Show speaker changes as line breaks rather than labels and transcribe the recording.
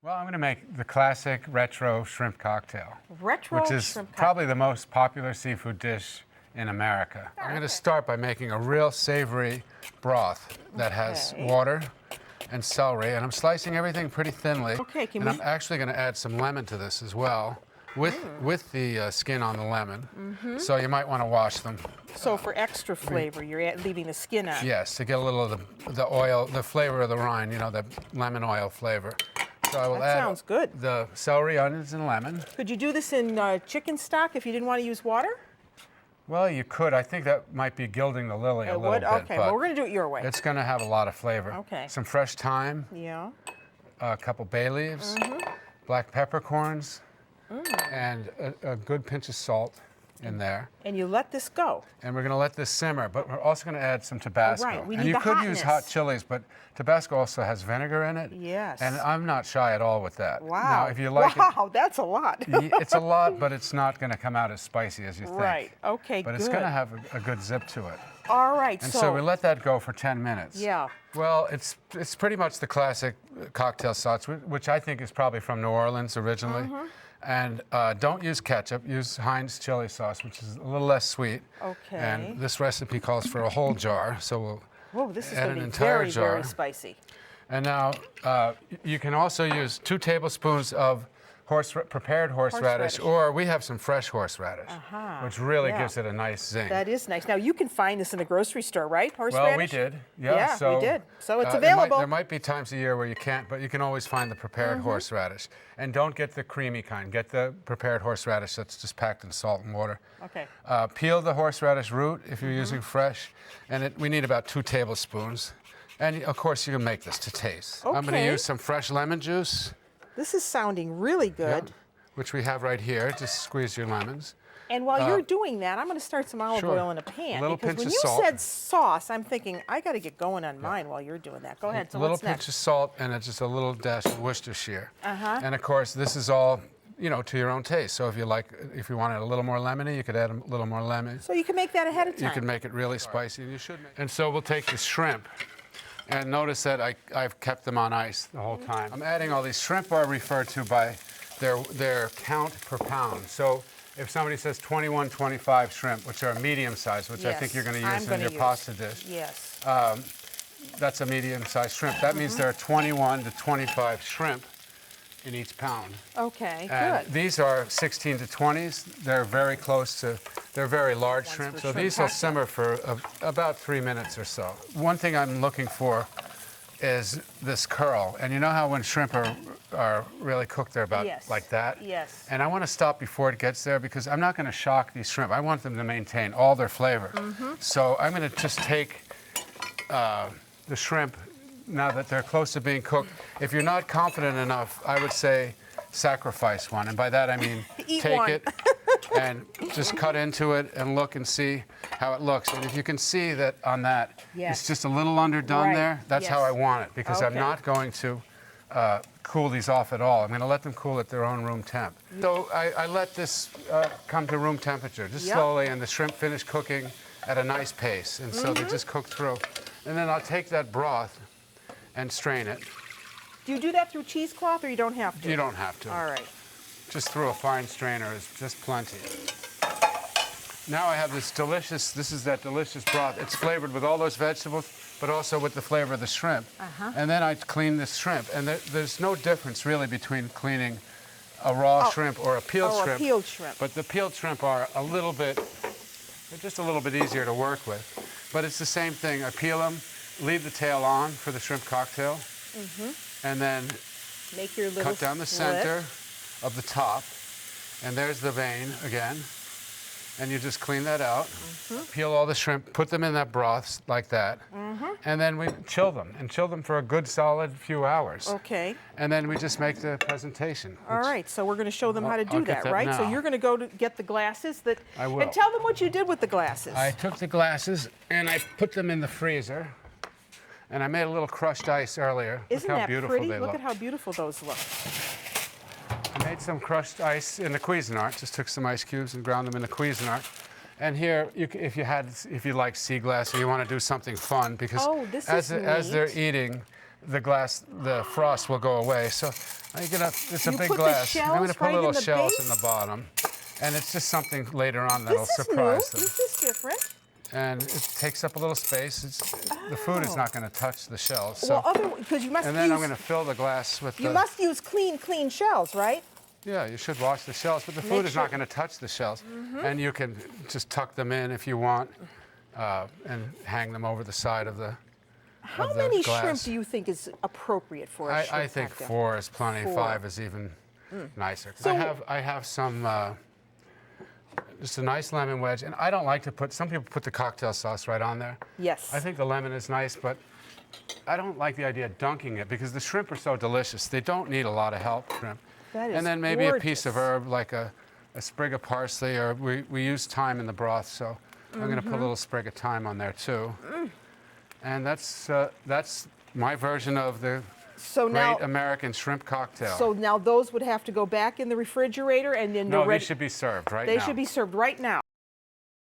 Well, I'm going to make the classic retro shrimp cocktail.
Retro
which is
shrimp
probably
cocktail.
the most popular seafood dish in America. I'm going to start by making a real savory broth that has water and celery, and I'm slicing everything pretty thinly.
Okay,
I'm actually going to add some lemon to this as well, with the skin on the lemon. So you might want to wash them.
So for extra flavor, you're leaving the skin on.
Yes, to get a little of the oil, the flavor of the rind, you know, the lemon oil flavor. So I will add
sounds good.
the celery, onions, and lemon.
Could you do this in chicken stock if you didn't want to use water?
Well, you could. I think that might be gilding the lily a little bit.
Okay,
but
well, we're going to do it your way.
it's going to have a lot of flavor.
Okay.
Some fresh thyme,
Yeah.
a couple bay leaves, black peppercorns, and a good pinch of salt in there.
And you let this go.
And we're going to let this simmer, but we're also going to add some Tabasco.
right. We
and
need
you
the
could use hot
hotness.
chilies, but Tabasco also has vinegar in it.
Yes.
And I'm not shy at all with that.
Wow.
Now, if you like
wow, that's a lot.
it's a lot, but it's not going to come out as spicy as you think.
Right. Okay,
But
good.
it's going to have a good zip to it.
All right,
And so we let that go for 10 minutes.
Yeah.
Well, it's pretty much the classic cocktail sauce, which I think is probably from New Orleans originally. And don't use ketchup, use Heinz chili sauce, which is a little less sweet.
Okay.
And this recipe calls for a whole jar, so we'll
Whoa, this is
add
going
an
to be
entire
very,
jar.
very spicy.
And now you can also use 2 tablespoons of prepared horseradish, or we have some fresh horseradish, which really gives it a nice zing.
That is nice. Now, you can find this in the grocery store, right? Horseradish?
Well, we did. Yeah,
so, we did. So it's
There
available.
might be times a year where you can't, but you can always find the prepared horseradish. And don't get the creamy kind. Get the prepared horseradish that's just packed in salt and water.
Okay.
Peel the horseradish root if you're using fresh, and we need about 2 tablespoons. And of course, you can make this to taste. I'm going to use some fresh lemon juice.
This is sounding really good.
Which we have right here. Just squeeze your lemons.
And while you're doing that, I'm going to start some olive oil in a pan.
A little
because
pinch
when
of
you
salt.
said sauce, I'm thinking, I got to get going on mine while you're doing that. Go ahead. So
A little
what's
pinch
next?
of salt and just a little dash of Worcestershire. And of course, this is all, you know, to your own taste. So if you want it a little more lemony, you could add a little more lemon.
So you can make that ahead of time.
You can make it really spicy, and you should. And so we'll take the shrimp. And notice that I've kept them on ice the whole time. I'm adding all these. Shrimp are referred to by their count per pound. So if somebody says 21, 25 shrimp, which are medium size, which I think you're going to use in your pasta dish.
Yes.
That's a medium-sized shrimp. That means there are 21 to 25 shrimp in each pound.
Okay,
And
good.
these are 16 to 20s. They're very close to, they're very large shrimp. So these will simmer for about 3 minutes or so. One thing I'm looking for is this curl. And you know how when shrimp are really cooked, they're about like that?
Yes.
And I want to stop before it gets there because I'm not going to shock these shrimp. I want them to maintain all their flavor. So I'm going to just take the shrimp now that they're close to being cooked. If you're not confident enough, I would say sacrifice one. And by that I mean take it and just cut into it and look and see how it looks. And if you can see that on that, it's just a little underdone there, that's how I want it, because I'm not going to cool these off at all. I'm going to let them cool at their own room temp. So I let this come to room temperature, just slowly, and the shrimp finish cooking at a nice pace. And so they just cook through. And then I'll take that broth and strain it.
Do you do that through cheesecloth, or you don't have to?
You don't have to.
All right.
Just through a fine strainer is just plenty. Now I have this is that delicious broth. It's flavored with all those vegetables, but also with the flavor of the shrimp. And then I clean this shrimp. And there's no difference really between cleaning a raw shrimp or a peeled shrimp.
A peeled shrimp.
But the peeled shrimp are they're just a little bit easier to work with. But it's the same thing. I peel them, leave the tail on for the shrimp cocktail, and then
make your little
cut down the center of the top, and there's the vein again. And you just clean that out, peel all the shrimp, put them in that broth like that, and then we chill them for a good solid few hours.
Okay.
And then we just make the presentation.
All right, so we're going to show them how to do
I'll get
that, right? So
now.
you're going to go to get the glasses that.
I will.
And tell them what you did with the glasses.
I took the glasses and I put them in the freezer, and I made a little crushed ice earlier.
Isn't
Look how
that
beautiful
pretty?
they
Look
look.
at how beautiful those look.
I made some crushed ice in the Cuisinart. Just took some ice cubes and ground them in the Cuisinart. And here, if you like sea glass or you want to do something fun, because
this
as
is
as they're
neat.
eating, the frost will go away. So it's a
You
big
put the
glass. I'm going to
shells
put
right in
little
the
shells
base?
in the bottom. And it's just something later on that'll
This is new.
surprise them.
This is different.
And it takes up a little space. The food is not going to touch the shells. So,
Well, because you must
and then I'm
use
going to fill the glass with
you must use clean shells, right?
Yeah, you should wash the shells, but the
Make
food is not
sure-
going to touch the shells. And you can just tuck them in if you want and hang them over the side of the
How
of the
many
glass.
shrimp do you think is appropriate for a shrimp
I think
cocktail?
4 is plenty.
4.
5 is even nicer.
So-
I have some just a nice lemon wedge, and I don't like to put. Some people put the cocktail sauce right on there.
Yes.
I think the lemon is nice, but I don't like the idea of dunking it because the shrimp are so delicious. They don't need a lot of help, shrimp.
That is
And then maybe a piece of
gorgeous.
herb like a sprig of parsley, or we use thyme in the broth, so I'm going to put a little sprig of thyme on there too. And that's my version of the
So now,
great American shrimp cocktail.
so now those would have to go back in the refrigerator, and then
no,
they're
they
ready.
should be served right
They
now.
should be served right now.